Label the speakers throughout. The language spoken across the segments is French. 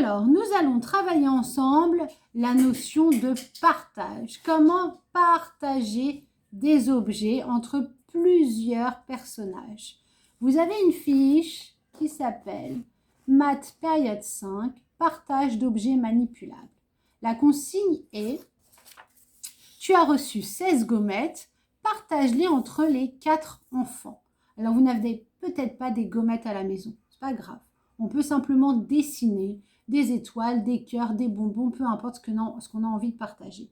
Speaker 1: Alors, nous allons travailler ensemble la notion de partage. Comment partager des objets entre plusieurs personnages. Vous avez une fiche qui s'appelle Maths période 5, partage d'objets manipulables. La consigne est, tu as reçu 16 gommettes, partage-les entre les 4 enfants. Alors, vous n'avez peut-être pas des gommettes à la maison, c'est pas grave. On peut simplement dessiner des étoiles, des cœurs, des bonbons, peu importe ce qu'on a envie de partager.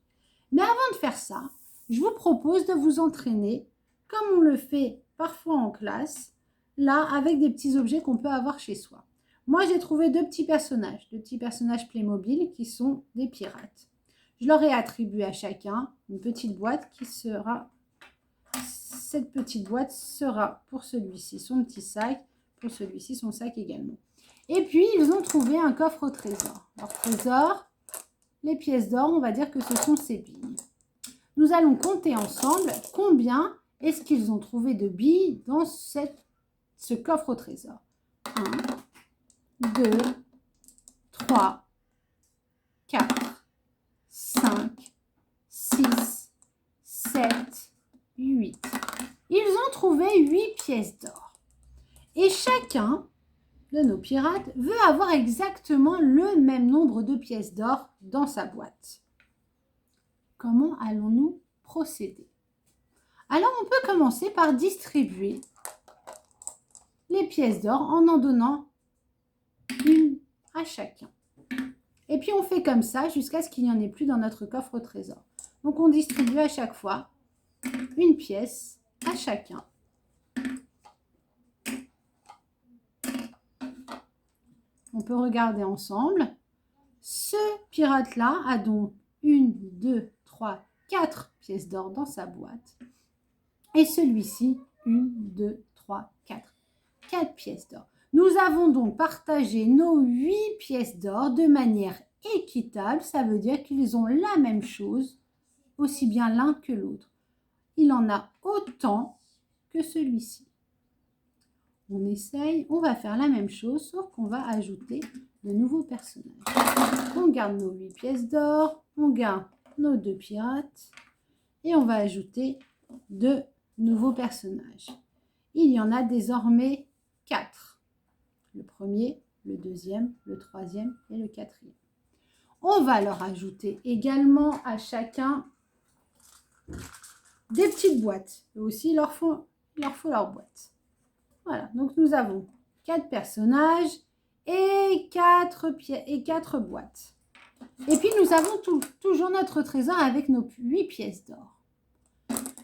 Speaker 1: Mais avant de faire ça, je vous propose de vous entraîner, comme on le fait parfois en classe, là, avec des petits objets qu'on peut avoir chez soi. Moi, j'ai trouvé deux petits personnages Playmobil qui sont des pirates. Je leur ai attribué à chacun une petite boîte qui sera... Cette petite boîte sera pour celui-ci son petit sac, pour celui-ci son sac également. Et puis, ils ont trouvé un coffre au trésor. Leur trésor, les pièces d'or, on va dire que ce sont ces billes. Nous allons compter ensemble combien est-ce qu'ils ont trouvé de billes dans ce coffre au trésor. 1, 2, 3, 4, 5, 6, 7, 8. Ils ont trouvé 8 pièces d'or. Et chacun de nos pirates veut avoir exactement le même nombre de pièces d'or dans sa boîte. Comment allons-nous procéder? Alors, on peut commencer par distribuer les pièces d'or en donnant une à chacun. Et puis, on fait comme ça jusqu'à ce qu'il n'y en ait plus dans notre coffre au trésor. Donc, on distribue à chaque fois une pièce à chacun. On peut regarder ensemble. Ce pirate-là a donc 1, 2, 3, 4 pièces d'or dans sa boîte. Et celui-ci, 1, 2, 3, 4. 4 pièces d'or. Nous avons donc partagé nos 8 pièces d'or de manière équitable. Ça veut dire qu'ils ont la même chose, aussi bien l'un que l'autre. Il en a autant que celui-ci. On essaye, on va faire la même chose, sauf qu'on va ajouter de nouveaux personnages. On garde nos 8 pièces d'or, on garde nos 2 pirates et on va ajouter de nouveaux personnages. Il y en a désormais 4. Le premier, le deuxième, le troisième et le quatrième. On va leur ajouter également à chacun des petites boîtes. Eux aussi, il leur faut leur boîte. Voilà, donc nous avons 4 personnages et 4 boîtes. Et puis nous avons toujours notre trésor avec nos 8 pièces d'or.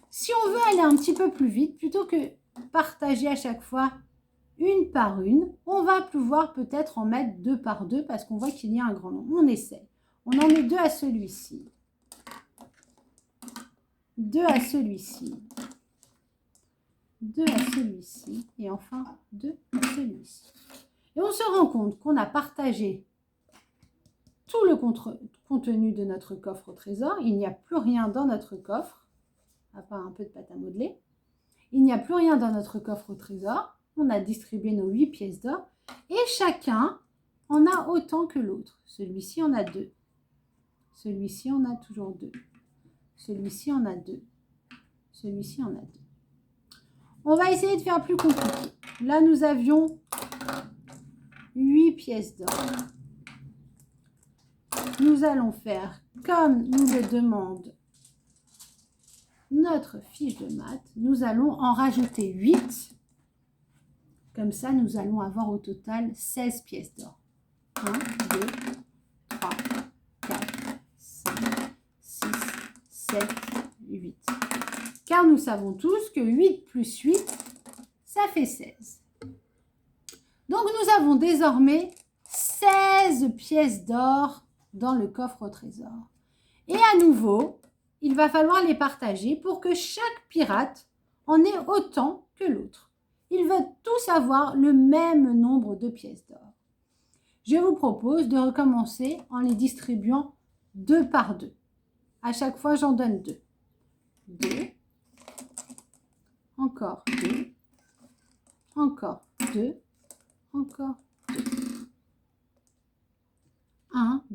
Speaker 1: Si on veut aller un petit peu plus vite, plutôt que partager à chaque fois une par une, on va pouvoir peut-être en mettre 2 par 2 parce qu'on voit qu'il y a un grand nombre. On essaye. On en met 2 à celui-ci. 2 à celui-ci. 2 à celui-ci et enfin 2 à celui-ci. Et on se rend compte qu'on a partagé tout le contenu de notre coffre au trésor. Il n'y a plus rien dans notre coffre, à part un peu de pâte à modeler. Il n'y a plus rien dans notre coffre au trésor. On a distribué nos 8 pièces d'or et chacun en a autant que l'autre. Celui-ci en a 2. Celui-ci en a toujours 2. Celui-ci en a 2. Celui-ci en a 2. On va essayer de faire plus compliqué. Là, nous avions 8 pièces d'or. Nous allons faire comme nous le demande notre fiche de maths. Nous allons en rajouter 8. Comme ça, nous allons avoir au total 16 pièces d'or. 1, 2, 3, 4, 5, 6, 7, 8. Car nous savons tous que 8 plus 8, ça fait 16. Donc, nous avons désormais 16 pièces d'or dans le coffre au trésor. Et à nouveau, il va falloir les partager pour que chaque pirate en ait autant que l'autre. Ils veulent tous avoir le même nombre de pièces d'or. Je vous propose de recommencer en les distribuant 2 par 2. À chaque fois, j'en donne 2. 2. Encore 2. Encore 2. Encore 2.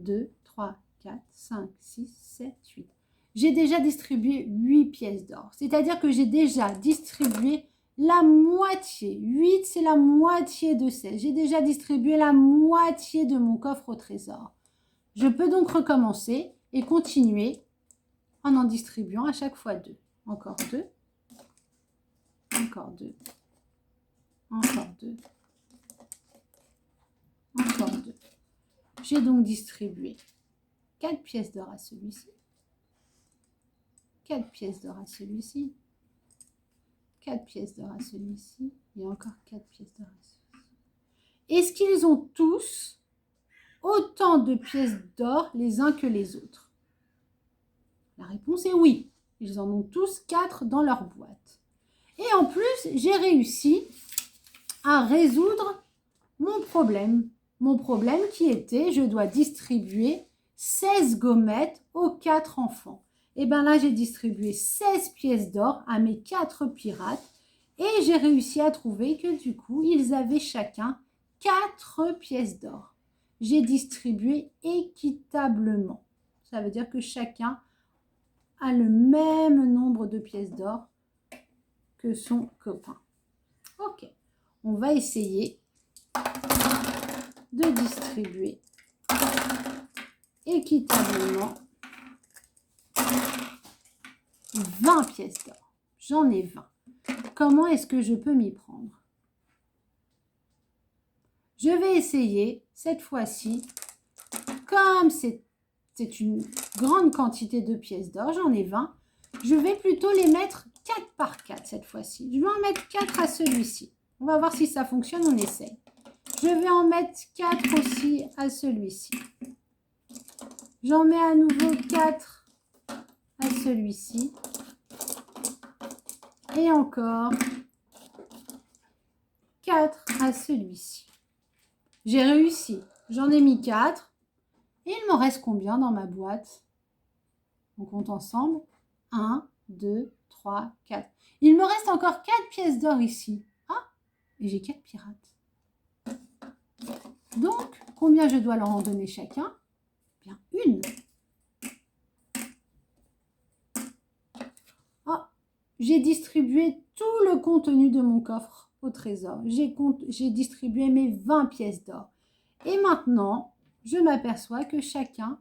Speaker 1: 2, 3, 4, 5, 6, 7, 8. J'ai déjà distribué 8 pièces d'or. C'est-à-dire que j'ai déjà distribué la moitié. 8, c'est la moitié de 16. J'ai déjà distribué la moitié de mon coffre au trésor. Je peux donc recommencer et continuer en distribuant à chaque fois 2. Encore 2. Encore 2. Encore 2. Encore 2. J'ai donc distribué 4 pièces d'or à celui-ci. 4 pièces d'or à celui-ci. 4 pièces d'or à celui-ci. Et encore 4 pièces d'or à celui-ci. Est-ce qu'ils ont tous autant de pièces d'or les uns que les autres? La réponse est oui. Ils en ont tous 4 dans leur boîte. Et en plus, j'ai réussi à résoudre mon problème. Mon problème qui était, je dois distribuer 16 gommettes aux 4 enfants. Et bien là, j'ai distribué 16 pièces d'or à mes 4 pirates. Et j'ai réussi à trouver que du coup, ils avaient chacun 4 pièces d'or. J'ai distribué équitablement. Ça veut dire que chacun a le même nombre de pièces d'or que son copain. Ok, on va essayer de distribuer équitablement 20 pièces d'or. J'en ai 20. Comment est-ce que je peux m'y prendre? Je vais essayer cette fois-ci, comme c'est une grande quantité de pièces d'or, j'en ai 20, je vais plutôt les mettre 4 par 4 cette fois-ci. Je vais en mettre 4 à celui-ci. On va voir si ça fonctionne, on essaye. Je vais en mettre 4 aussi à celui-ci. J'en mets à nouveau 4 à celui-ci. Et encore 4 à celui-ci. J'ai réussi. J'en ai mis 4. Et il me reste combien dans ma boîte? On compte ensemble. 1, 2, 3, 4. Il me reste encore 4 pièces d'or ici. Ah, et j'ai 4 pirates. Donc, combien je dois leur en donner chacun? Bien, une. Ah, j'ai distribué tout le contenu de mon coffre au trésor. J'ai distribué mes 20 pièces d'or. Et maintenant, je m'aperçois que chacun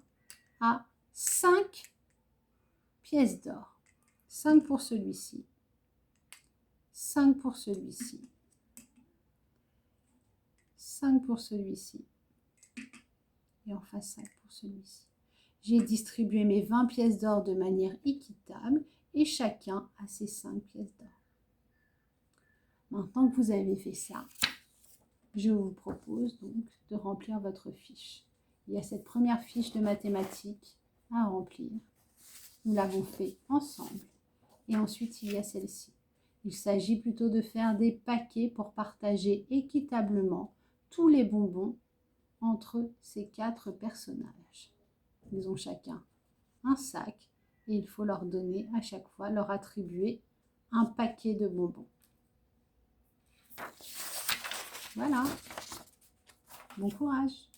Speaker 1: a 5 pièces d'or. 5 pour celui-ci. 5 pour celui-ci. 5 pour celui-ci. Et enfin 5 pour celui-ci. J'ai distribué mes 20 pièces d'or de manière équitable et chacun a ses 5 pièces d'or. Maintenant que vous avez fait ça, je vous propose donc de remplir votre fiche. Il y a cette première fiche de mathématiques à remplir. Nous l'avons fait ensemble. Et ensuite, il y a celle-ci. Il s'agit plutôt de faire des paquets pour partager équitablement tous les bonbons entre ces 4 personnages. Ils ont chacun un sac et il faut leur donner à chaque fois, leur attribuer un paquet de bonbons. Voilà. Bon courage.